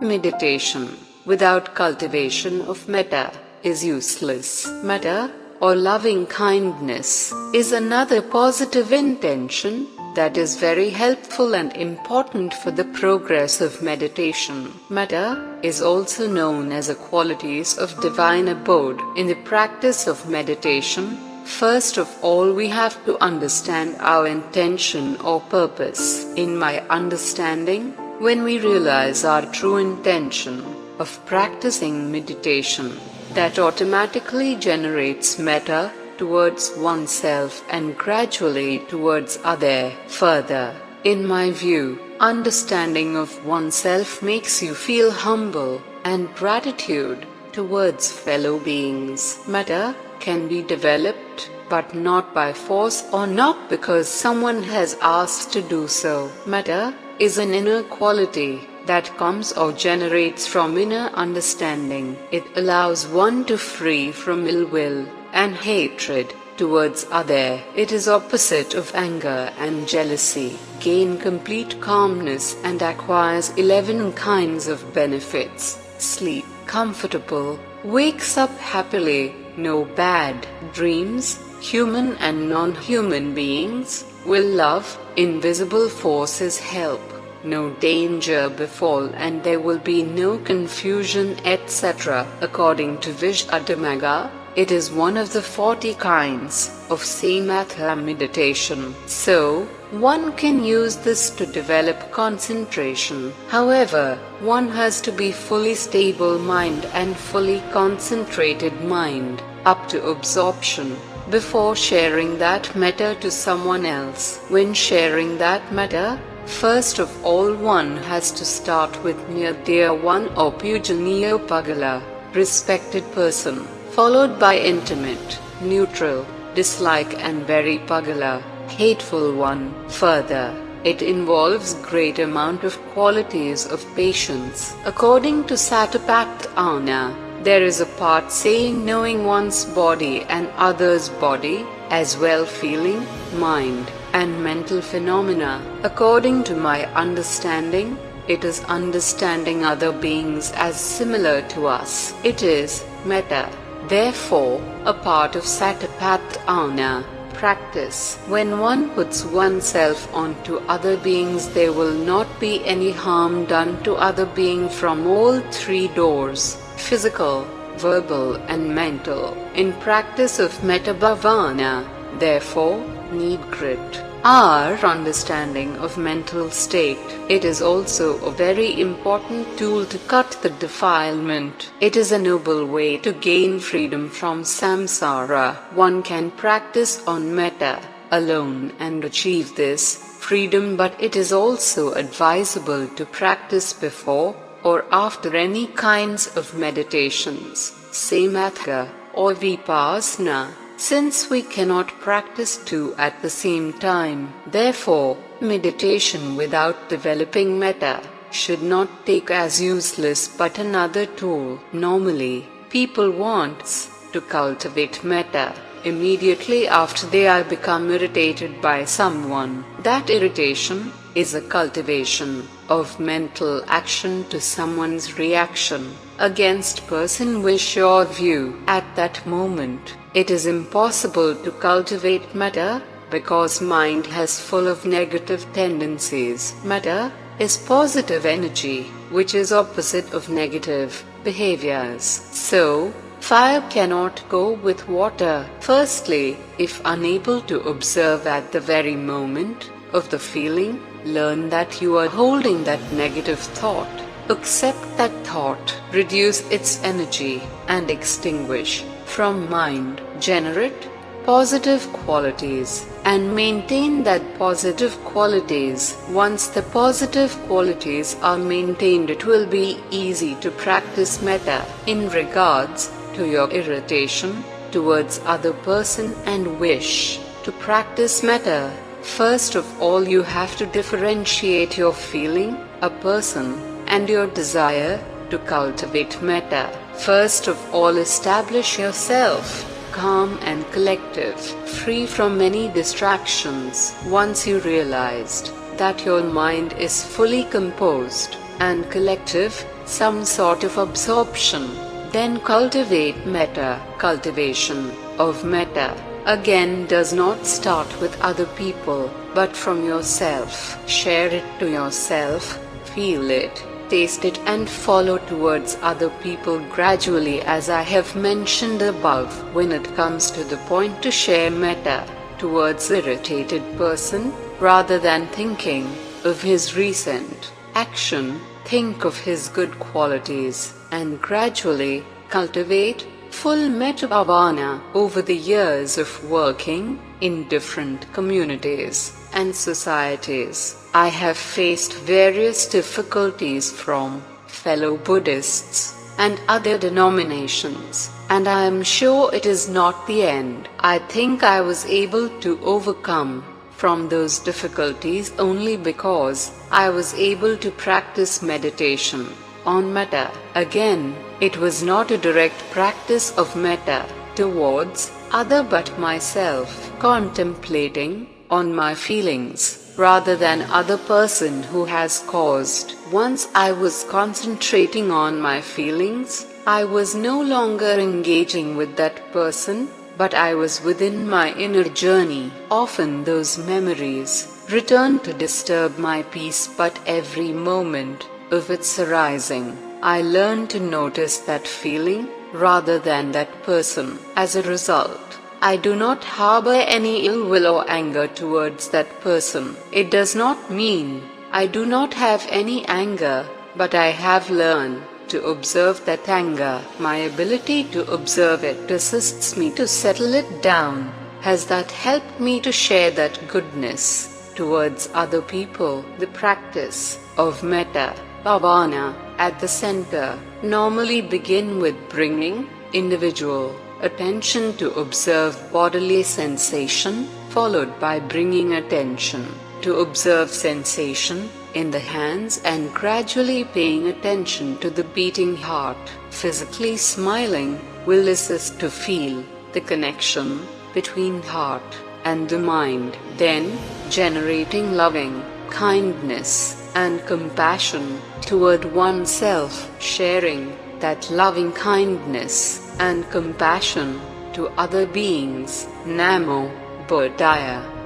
Meditation without cultivation of metta is useless. Metta, or loving kindness, is another positive intention that is very helpful and important for the progress of meditation. Metta is also known as the qualities of divine abode. In the practice of meditation, first of all we have to understand our intention or purpose. In my understanding, when we realize our true intention of practicing meditation, that automatically generates metta towards oneself and gradually towards other. Further, in my view, understanding of oneself makes you feel humble and gratitude towards fellow beings. Metta can be developed, but not by force or not because someone has asked to do so. Metta is an inner quality that comes or generates from inner understanding. It allows one to free from ill will and hatred towards other. It is opposite of anger and jealousy. Gain complete calmness and acquires 11 kinds of benefits. Sleep comfortable, wakes up happily, no bad dreams. Human and non-human beings will love, invisible forces help. No danger befall and there will be no confusion, etc. According to Visuddhimagga, it is one of the 40 kinds of samatha meditation. So, one can use this to develop concentration. However, one has to be fully stable mind and fully concentrated mind, up to absorption, before sharing that metta to someone else. When sharing that metta, first of all one has to start with near dear one or pujaniya pagala, respected person, followed by intimate, neutral, dislike and very pagala, hateful one. Further, it involves great amount of qualities of patience. According to Satipatthana, there is a part saying knowing one's body and others' body, as well feeling, mind, and mental phenomena. According to my understanding, it is understanding other beings as similar to us. It is metta. Therefore, a part of Satipatthana practice. When one puts oneself onto other beings, there will not be any harm done to other being from all three doors: physical, verbal and mental. In practice of metta bhavana, therefore, need grit our understanding of mental state. It is also a very important tool to cut the defilement. It is a noble way to gain freedom from samsara. One can practice on metta alone and achieve this freedom, but it is also advisable to practice before or after any kinds of meditations, samatha or vipassana, since we cannot practice two at the same time. Therefore, meditation without developing metta should not take as useless but another tool. Normally, people wants to cultivate metta immediately after they are become irritated by someone. That irritation is a cultivation of mental action to someone's reaction against person wish or view. At that moment, it is impossible to cultivate metta because mind has full of negative tendencies. Metta is positive energy, which is opposite of negative behaviors. So, fire cannot go with water. Firstly, if unable to observe at the very moment of the feeling, learn that you are holding that negative thought. Accept that thought, reduce its energy, and extinguish from mind. Generate positive qualities and maintain that positive qualities. Once the positive qualities are maintained, it will be easy to practice metta. In regards to your irritation towards other person and wish to practice metta, first of all you have to differentiate your feeling, a person, and your desire to cultivate metta. First of all, establish yourself calm and collective, free from many distractions. Once you realized that your mind is fully composed, and collective, some sort of absorption. Then cultivate metta. Cultivation of metta, again, does not start with other people, but from yourself. Share it to yourself, feel it, taste it, and follow towards other people gradually, as I have mentioned above. When it comes to the point to share metta towards irritated person, rather than thinking of his recent action, think of his good qualities, and gradually cultivate full metta bhavana. Over the years of working in different communities and societies, I have faced various difficulties from fellow Buddhists and other denominations, and I am sure it is not the end. I think I was able to overcome from those difficulties only because I was able to practice meditation on metta. Again, it was not a direct practice of metta towards other but myself, contemplating on my feelings rather than other person who has caused. Once I was concentrating on my feelings, I was no longer engaging with that person, but I was within my inner journey. Often those memories return to disturb my peace, but every moment of its arising, I learned to notice that feeling rather than that person. As a result, I do not harbor any ill will or anger towards that person. It does not mean I do not have any anger, but I have learned to observe that anger. My ability to observe it assists me to settle it down. Has that helped me to share that goodness towards other people? The practice of metta bhavana at the center normally begin with bringing individual attention to observe bodily sensation, followed by bringing attention to observe sensation in the hands and gradually paying attention to the beating heart. Physically smiling will assist to feel the connection between heart and the mind. Then, generating loving kindness and compassion toward oneself, sharing that loving kindness and compassion to other beings. Namo Buddhaya.